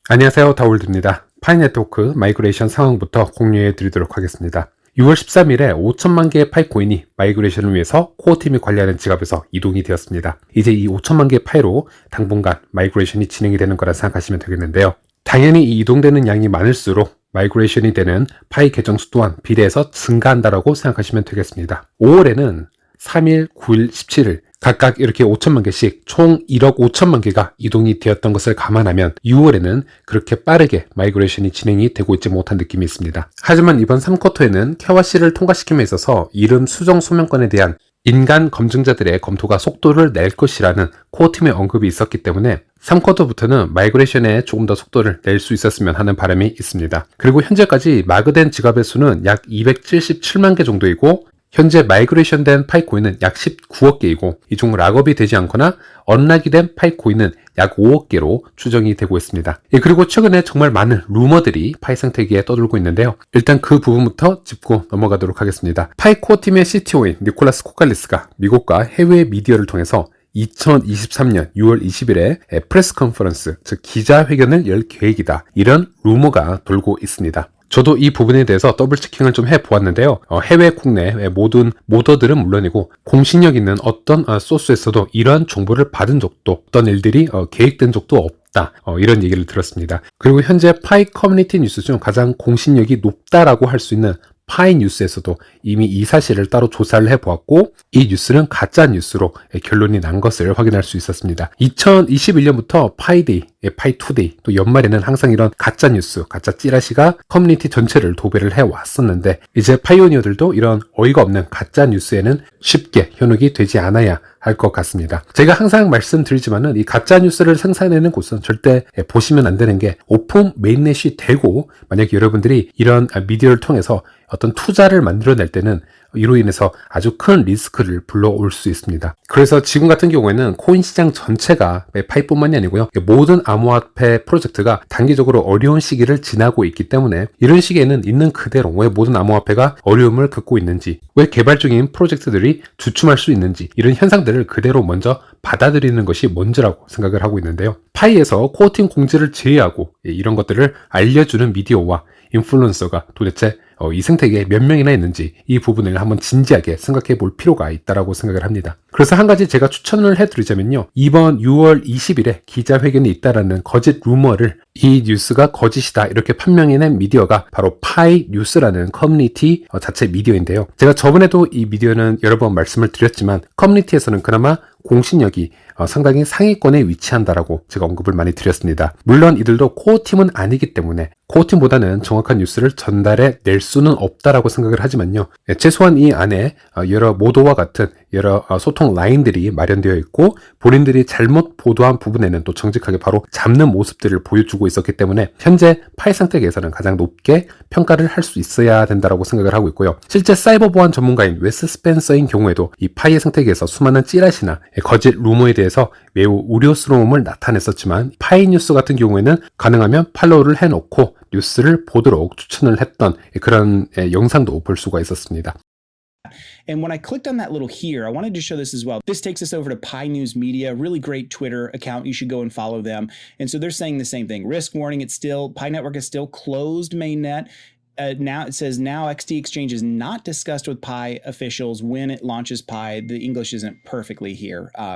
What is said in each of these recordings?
안녕하세요, 다울드입니다. 파이 네트워크 마이그레이션 상황부터 공유해 드리도록 하겠습니다. 6월 13일에 5천만 개의 파이 코인이 마이그레이션을 위해서 코어팀이 관리하는 지갑에서 이동이 되었습니다. 이제 이 5천만 개의 파이로 당분간 마이그레이션이 진행이 되는 거라 생각하시면 되겠는데요. 당연히 이 이동되는 양이 많을수록 마이그레이션이 되는 파이 계정 수 또한 비례해서 증가한다라고 생각하시면 되겠습니다. 5월에는 3일, 9일, 17일 각각 이렇게 5천만 개씩 총 1억 5천만 개가 이동이 되었던 것을 감안하면 6월에는 그렇게 빠르게 마이그레이션이 진행이 되고 있지 못한 느낌이 있습니다. 하지만 이번 3쿼터에는 KYC를 통과시킴에 있어서 이름 수정 소명권에 대한 인간 검증자들의 검토가 속도를 낼 것이라는 코어팀의 언급이 있었기 때문에 3쿼터부터는 마이그레이션에 조금 더 속도를 낼 수 있었으면 하는 바람이 있습니다. 그리고 현재까지 마그된 지갑의 수는 약 277만 개 정도이고 현재 마이그레이션 된 파이코인은 약 19억 개이고 이 중 락업이 되지 않거나 언락이 된 파이코인은 약 5억 개로 추정이 되고 있습니다. 그리고 최근에 정말 많은 루머들이 파이 생태계에 떠돌고 있는데요. 일단 그 부분부터 짚고 넘어가도록 하겠습니다. 파이코어 팀의 CTO인 니콜라스 코칼리스가 미국과 해외 미디어를 통해서 2023년 6월 20일에 프레스 컨퍼런스, 즉 기자회견을 열 계획이다. 이런 루머가 돌고 있습니다. 저도 이 부분에 대해서 더블 체킹을 좀 해보았는데요. 해외 국내 모든 모더들은 물론이고 공신력 있는 어떤 소스에서도 이러한 정보를 받은 적도 어떤 일들이 계획된 적도 없다. 이런 얘기를 들었습니다. 그리고 현재 파이 커뮤니티 뉴스 중 가장 공신력이 높다라고 할 수 있는 파이 뉴스에서도 이미 이 사실을 따로 조사를 해보았고 이 뉴스는 가짜 뉴스로 결론이 난 것을 확인할 수 있었습니다. 2021년부터 파이데이, 파이투데이 또 연말에는 항상 이런 가짜 뉴스, 가짜 찌라시가 커뮤니티 전체를 도배를 해왔었는데 이제 파이오니어들도 이런 어이가 없는 가짜 뉴스에는 쉽게 현혹이 되지 않아야 할 것 같습니다. 제가 항상 말씀드리지만은 이 가짜 뉴스를 생산해내는 곳은 절대 보시면 안 되는 게 오픈 메인넷이 되고 만약 여러분들이 이런 미디어를 통해서 어떤 투자를 만들어낼 때는 이로 인해서 아주 큰 리스크를 불러올 수 있습니다. 그래서 지금 같은 경우에는 코인 시장 전체가 파이뿐만이 아니고요. 모든 암호화폐 프로젝트가 단기적으로 어려운 시기를 지나고 있기 때문에 이런 시기에는 있는 그대로 왜 모든 암호화폐가 어려움을 겪고 있는지, 왜 개발 중인 프로젝트들이 주춤할 수 있는지 이런 현상들을 그대로 먼저 받아들이는 것이 먼저라고 생각을 하고 있는데요. 파이에서 코어팀 공지를 제외하고 이런 것들을 알려주는 미디어와 인플루언서가 도대체 이 생태계에 몇 명이나 있는지 이 부분을 한번 진지하게 생각해 볼 필요가 있다고 생각을 합니다. 그래서 한 가지 제가 추천을 해드리자면요. 이번 6월 20일에 기자회견이 있다라는 거짓 루머를 이 뉴스가 거짓이다 이렇게 판명해낸 미디어가 바로 파이 뉴스라는 커뮤니티 자체 미디어인데요. 제가 저번에도 이 미디어는 여러 번 말씀을 드렸지만 커뮤니티에서는 그나마 공신력이 상당히 상위권에 위치한다라고 제가 언급을 많이 드렸습니다. 물론 이들도 코어팀은 아니기 때문에 코어팀보다는 정확한 뉴스를 전달해 낼 수는 없다라고 생각을 하지만요. 최소한 이 안에 여러 모도와 같은 여러 소통 라인들이 마련되어 있고 본인들이 잘못 보도한 부분에는 또 정직하게 바로 잡는 모습들을 보여주고 있었기 때문에 현재 파이 생태계에서는 가장 높게 평가를 할 수 있어야 된다라고 생각을 하고 있고요. 실제 사이버 보안 전문가인 웨스 스펜서인 경우에도 이 파이의 생태계에서 수많은 찌라시나 거짓 루머에 대해서 매우 우려스러움을 나타냈었지만 파이 뉴스 같은 경우에는 가능하면 팔로우를 해놓고 뉴스를 보도록 추천을 했던 그런 영상도 볼 수가 있었습니다. And when I clicked on that little here, I wanted to show this as well. This takes us over to Pi News Media, really great Twitter account. You should go and follow them. And so they're saying the same thing. Risk warning, Pi Network is still closed mainnet. Now it says now XT Exchange is not discussed with Pi officials when it launches Pi. The English isn't perfectly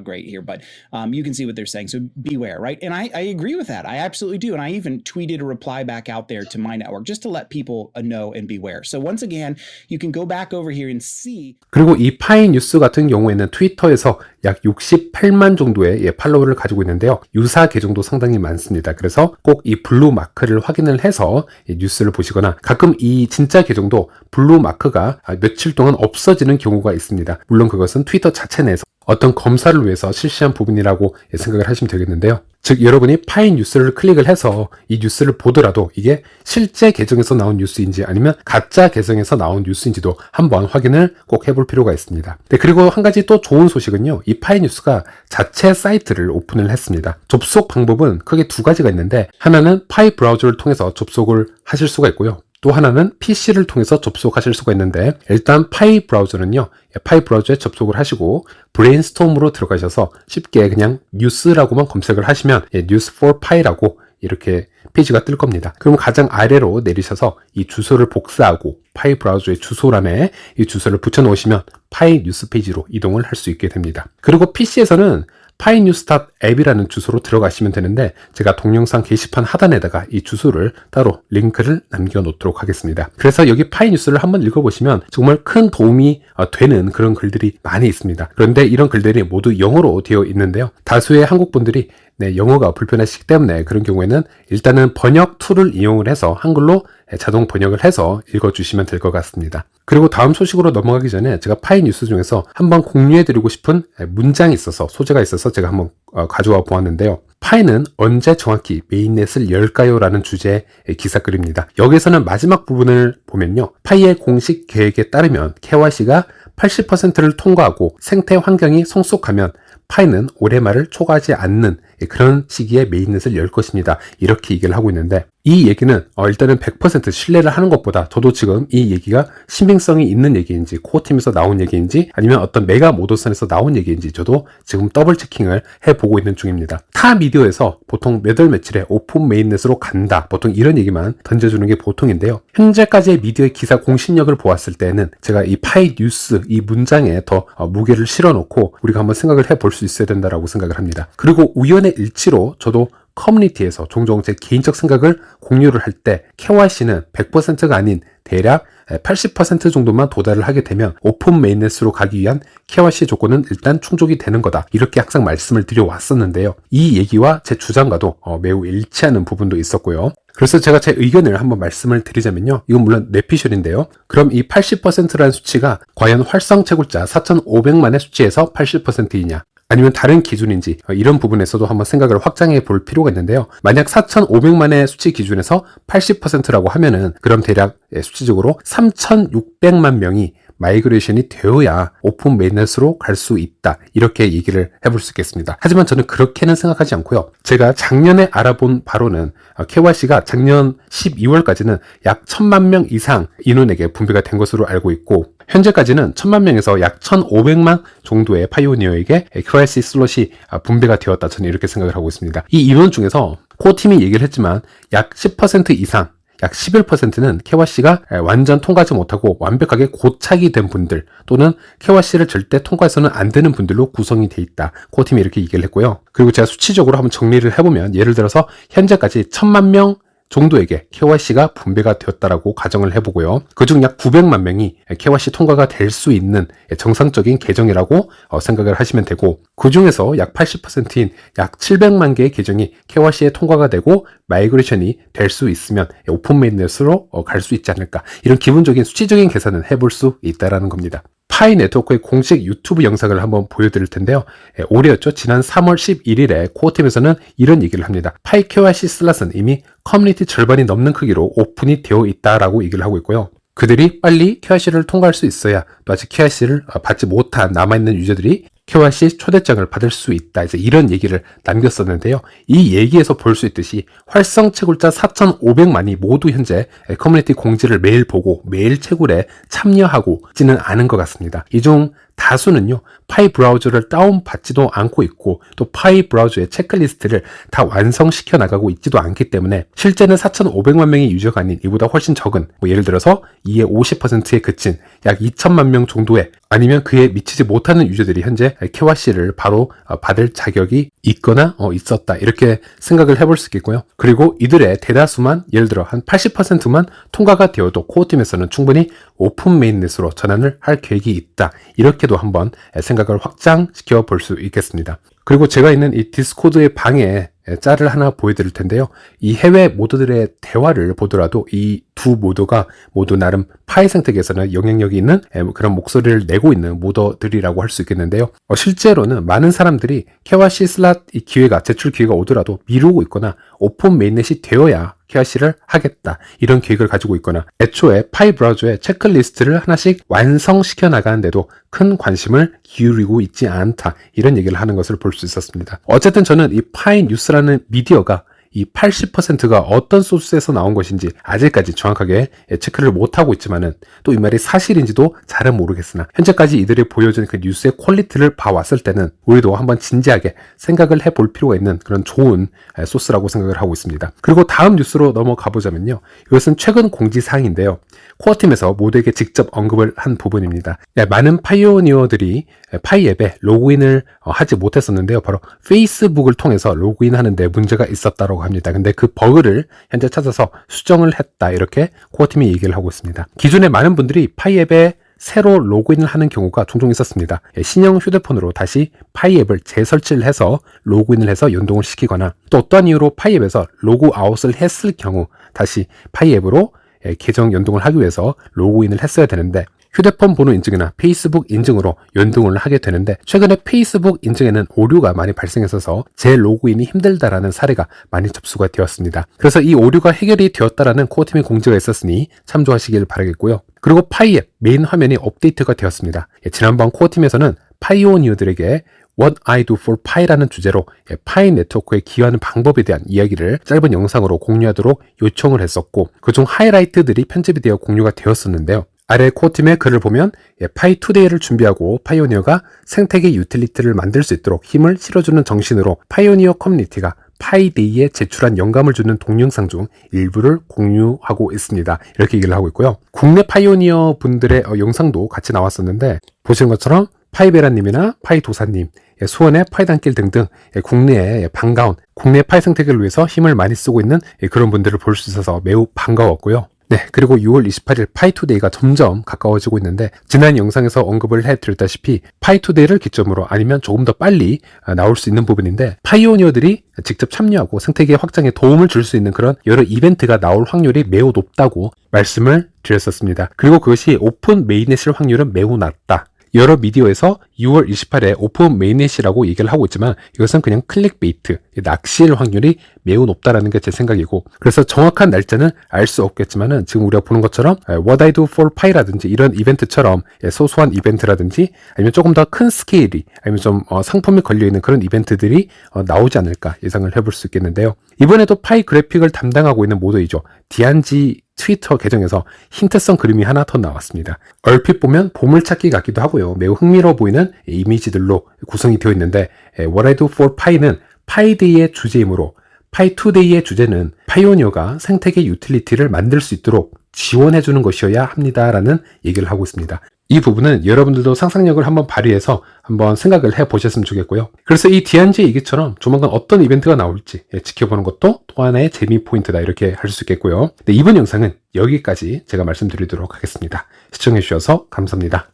great here, but you can see what they're saying. So beware, right? And I agree with that. I absolutely do. And I even tweeted a reply back out there to my network just to let people know and beware. So once again, you can go back over here and see. 그리고 이 파이 뉴스 같은 경우에는 트위터에서 약 68만 정도의 팔로워를 가지고 있는데요. 유사 계정도 상당히 많습니다. 그래서 꼭 이 블루 마크를 확인을 해서 뉴스를 보시거나 가끔 이 진짜 계정도 블루 마크가 며칠 동안 없어지는 경우가 있습니다. 물론 그것은 트위터 자체 내에서 어떤 검사를 위해서 실시한 부분이라고 생각을 하시면 되겠는데요. 즉 여러분이 파이 뉴스를 클릭을 해서 이 뉴스를 보더라도 이게 실제 계정에서 나온 뉴스인지 아니면 가짜 계정에서 나온 뉴스인지도 한번 확인을 꼭 해볼 필요가 있습니다. 네, 그리고 한 가지 또 좋은 소식은요. 이 파이 뉴스가 자체 사이트를 오픈을 했습니다. 접속 방법은 크게 두 가지가 있는데 하나는 파이 브라우저를 통해서 접속을 하실 수가 있고요. 또 하나는 PC를 통해서 접속하실 수가 있는데 일단 파이 브라우저는요. 파이 브라우저에 접속을 하시고 브레인스톰으로 들어가셔서 쉽게 그냥 뉴스라고만 검색을 하시면 뉴스 for 파이라고 이렇게 페이지가 뜰 겁니다. 그럼 가장 아래로 내리셔서 이 주소를 복사하고 파이 브라우저의 주소란에 이 주소를 붙여놓으시면 파이 뉴스 페이지로 이동을 할 수 있게 됩니다. 그리고 PC에서는 파이뉴스.앱이라는 주소로 들어가시면 되는데 제가 동영상 게시판 하단에다가 이 주소를 따로 링크를 남겨 놓도록 하겠습니다. 그래서 여기 파이뉴스를 한번 읽어보시면 정말 큰 도움이 되는 그런 글들이 많이 있습니다. 그런데 이런 글들이 모두 영어로 되어 있는데요. 다수의 한국 분들이 영어가 불편하시기 때문에 그런 경우에는 일단은 번역 툴을 이용을 해서 한글로 자동 번역을 해서 읽어주시면 될 것 같습니다. 그리고 다음 소식으로 넘어가기 전에 제가 파이 뉴스 중에서 한번 공유해드리고 싶은 문장이 있어서 소재가 있어서 제가 한번 가져와 보았는데요. 파이는 언제 정확히 메인넷을 열까요? 라는 주제의 기사글입니다. 여기서는 마지막 부분을 보면요. 파이의 공식 계획에 따르면 KYC가 80%를 통과하고 생태 환경이 성숙하면 파이는 올해 말을 초과하지 않는 그런 시기에 메인넷을 열 것입니다. 이렇게 얘기를 하고 있는데 이 얘기는 일단은 100% 신뢰를 하는 것보다 저도 지금 이 얘기가 신빙성이 있는 얘기인지 코어팀에서 나온 얘기인지 아니면 어떤 메가 모더선에서 나온 얘기인지 저도 지금 더블 체킹을 해보고 있는 중입니다. 타 미디어에서 보통 몇 월 며칠에 오픈 메인넷으로 간다 보통 이런 얘기만 던져주는 게 보통인데요. 현재까지의 미디어의 기사 공신력을 보았을 때는 제가 이 파이 뉴스 이 문장에 더 무게를 실어놓고 우리가 한번 생각을 해볼 수 있어야 된다라고 생각을 합니다. 그리고 우연의 일치로 저도 커뮤니티에서 종종 제 개인적 생각을 공유를 할 때 KYC는 100%가 아닌 대략 80% 정도만 도달을 하게 되면 오픈 메인넷으로 가기 위한 KYC 조건은 일단 충족이 되는 거다. 이렇게 항상 말씀을 드려왔었는데요. 이 얘기와 제 주장과도 매우 일치하는 부분도 있었고요. 그래서 제가 제 의견을 한번 말씀을 드리자면요. 이건 물론 뇌피셜인데요. 그럼 이 80%라는 수치가 과연 활성 채굴자 4,500만의 수치에서 80%이냐? 아니면 다른 기준인지 이런 부분에서도 한번 생각을 확장해 볼 필요가 있는데요. 만약 4,500만의 수치 기준에서 80%라고 하면은 그럼 대략 수치적으로 3,600만 명이 마이그레이션이 되어야 오픈 메인넷으로 갈 수 있다. 이렇게 얘기를 해볼 수 있겠습니다. 하지만 저는 그렇게는 생각하지 않고요. 제가 작년에 알아본 바로는 KYC가 작년 12월까지는 약 1,000만 명 이상 인원에게 분배가 된 것으로 알고 있고 현재까지는 1,000만 명에서 약 1,500만 정도의 파이오니어에게 KYC 슬롯이 분배가 되었다. 저는 이렇게 생각을 하고 있습니다. 이 인원 중에서 코어팀이 얘기를 했지만 약 10% 이상 약 11%는 KYC가 완전 통과하지 못하고 완벽하게 고착이 된 분들 또는 KYC를 절대 통과해서는 안 되는 분들로 구성이 돼 있다. 코어팀이 이렇게 얘기를 했고요. 그리고 제가 수치적으로 한번 정리를 해보면 예를 들어서 현재까지 1,000만 명 정도에게 KYC가 분배가 되었다라고 가정을 해보고요. 그중 약 900만 명이 KYC 통과가 될 수 있는 정상적인 계정이라고 생각을 하시면 되고 그 중에서 약 80%인 약 700만 개의 계정이 KYC에 통과가 되고 마이그레이션이 될 수 있으면 오픈 메인넷으로 갈 수 있지 않을까 이런 기본적인 수치적인 계산은 해볼 수 있다라는 겁니다. 파이 네트워크의 공식 유튜브 영상을 한번 보여드릴 텐데요. 올해였죠. 지난 3월 11일에 코어팀에서는 이런 얘기를 합니다. 파이 KYC 슬롯은 이미 커뮤니티 절반이 넘는 크기로 오픈이 되어 있다라고 얘기를 하고 있고요. 그들이 빨리 KYC를 통과할 수 있어야 또 아직 KYC를 받지 못한 남아있는 유저들이 KYC 초대장을 받을 수 있다. 이제 이런 얘기를 남겼었는데요. 이 얘기에서 볼 수 있듯이 활성 채굴자 4,500만이 모두 현재 커뮤니티 공지를 매일 보고 매일 채굴에 참여하고 있지는 않은 것 같습니다. 이 중 다수는요, 파이 브라우저를 다운받지도 않고 있고 또 파이 브라우저의 체크리스트를 다 완성시켜 나가고 있지도 않기 때문에 실제는 4,500만 명의 유저가 아닌 이보다 훨씬 적은 예를 들어서 이의 50%에 그친 약 2천만 명 정도의 아니면 그에 미치지 못하는 유저들이 현재 KYC를 바로 받을 자격이 있거나 있었다 이렇게 생각을 해볼 수 있겠고요. 그리고 이들의 대다수만 예를 들어 한 80%만 통과가 되어도 코어팀에서는 충분히 오픈 메인넷으로 전환을 할 계획이 있다 이렇게도 한번 생각을 확장시켜 볼 수 있겠습니다. 그리고 제가 있는 이 디스코드의 방에 짤을 하나 보여드릴 텐데요. 이 해외 모더들의 대화를 보더라도 이 두 모더가 모두 나름 파이 생태계에서는 영향력이 있는 그런 목소리를 내고 있는 모더들이라고 할 수 있겠는데요. 실제로는 많은 사람들이 KYC 슬롯 이 기회가 제출 기회가 오더라도 미루고 있거나 오픈 메인넷이 되어야 KYC를 하겠다 이런 계획을 가지고 있거나 애초에 파이 브라우저의 체크리스트를 하나씩 완성시켜 나가는데도 큰 관심을 기울이고 있지 않다 이런 얘기를 하는 것을 볼 수 있었습니다. 어쨌든 저는 이 파이 뉴스라는 미디어가 이 80%가 어떤 소스에서 나온 것인지 아직까지 정확하게 체크를 못하고 있지만은 또 이 말이 사실인지도 잘은 모르겠으나 현재까지 이들이 보여준 그 뉴스의 퀄리티를 봐왔을 때는 우리도 한번 진지하게 생각을 해볼 필요가 있는 그런 좋은 소스라고 생각을 하고 있습니다. 그리고 다음 뉴스로 넘어가 보자면요. 이것은 최근 공지사항인데요. 코어팀에서 모두에게 직접 언급을 한 부분입니다. 많은 파이오니어들이 파이 앱에 로그인을 하지 못했었는데요. 바로 페이스북을 통해서 로그인하는데 문제가 있었다고 합니다. 근데 그 버그를 현재 찾아서 수정을 했다. 이렇게 코어팀이 얘기를 하고 있습니다. 기존에 많은 분들이 파이 앱에 새로 로그인을 하는 경우가 종종 있었습니다. 신형 휴대폰으로 다시 파이 앱을 재설치를 해서 로그인을 해서 연동을 시키거나 또 어떠한 이유로 파이 앱에서 로그아웃을 했을 경우 다시 파이 앱으로 계정 연동을 하기 위해서 로그인을 했어야 되는데 휴대폰 번호 인증이나 페이스북 인증으로 연동을 하게 되는데 최근에 페이스북 인증에는 오류가 많이 발생했어서 재로그인이 힘들다라는 사례가 많이 접수가 되었습니다. 그래서 이 오류가 해결이 되었다라는 코어팀의 공지가 있었으니 참조하시길 바라겠고요. 그리고 파이 앱 메인 화면이 업데이트가 되었습니다. 지난번 코어팀에서는 파이오니어들에게 What I Do for Pi라는 주제로 파이 네트워크에 기여하는 방법에 대한 이야기를 짧은 영상으로 공유하도록 요청을 했었고 그중 하이라이트들이 편집이 되어 공유가 되었었는데요. 아래 코어팀의 글을 보면 파이투데이를 준비하고 파이오니어가 생태계 유틸리티를 만들 수 있도록 힘을 실어주는 정신으로 파이오니어 커뮤니티가 파이데이에 제출한 영감을 주는 동영상 중 일부를 공유하고 있습니다. 이렇게 얘기를 하고 있고요. 국내 파이오니어 분들의 영상도 같이 나왔었는데 보시는 것처럼 파이베라님이나 파이도사님, 수원의 파이단길 등등 국내에 반가운 국내 파이 생태계를 위해서 힘을 많이 쓰고 있는 그런 분들을 볼 수 있어서 매우 반가웠고요. 네, 그리고 6월 28일 파이투데이가 점점 가까워지고 있는데 지난 영상에서 언급을 해드렸다시피 파이투데이를 기점으로 아니면 조금 더 빨리 나올 수 있는 부분인데 파이오니어들이 직접 참여하고 생태계 확장에 도움을 줄 수 있는 그런 여러 이벤트가 나올 확률이 매우 높다고 말씀을 드렸었습니다. 그리고 그것이 오픈 메인넷일 확률은 매우 낮다. 여러 미디어에서 6월 28일에 오픈 메인넷이라고 얘기를 하고 있지만 이것은 그냥 클릭베이트, 낚시일 확률이 매우 높다라는 게 제 생각이고 그래서 정확한 날짜는 알 수 없겠지만은 지금 우리가 보는 것처럼 What I Do for Pi라든지 이런 이벤트처럼 소소한 이벤트라든지 아니면 조금 더 큰 스케일이 아니면 좀 상품이 걸려있는 그런 이벤트들이 나오지 않을까 예상을 해볼 수 있겠는데요. 이번에도 파이 그래픽을 담당하고 있는 모더이죠. 디안지 트위터 계정에서 힌트성 그림이 하나 더 나왔습니다. 얼핏 보면 보물찾기 같기도 하고요. 매우 흥미로워 보이는 이미지들로 구성이 되어 있는데 What I Do for Pi는 파이데이의 주제이므로 파이투데이의 주제는 파이오니어가 생태계 유틸리티를 만들 수 있도록 지원해주는 것이어야 합니다라는 얘기를 하고 있습니다. 이 부분은 여러분들도 상상력을 한번 발휘해서 한번 생각을 해보셨으면 좋겠고요. 그래서 이 디안지 얘기처럼 조만간 어떤 이벤트가 나올지 지켜보는 것도 또 하나의 재미 포인트다 이렇게 할 수 있겠고요. 네, 이번 영상은 여기까지 제가 말씀드리도록 하겠습니다. 시청해주셔서 감사합니다.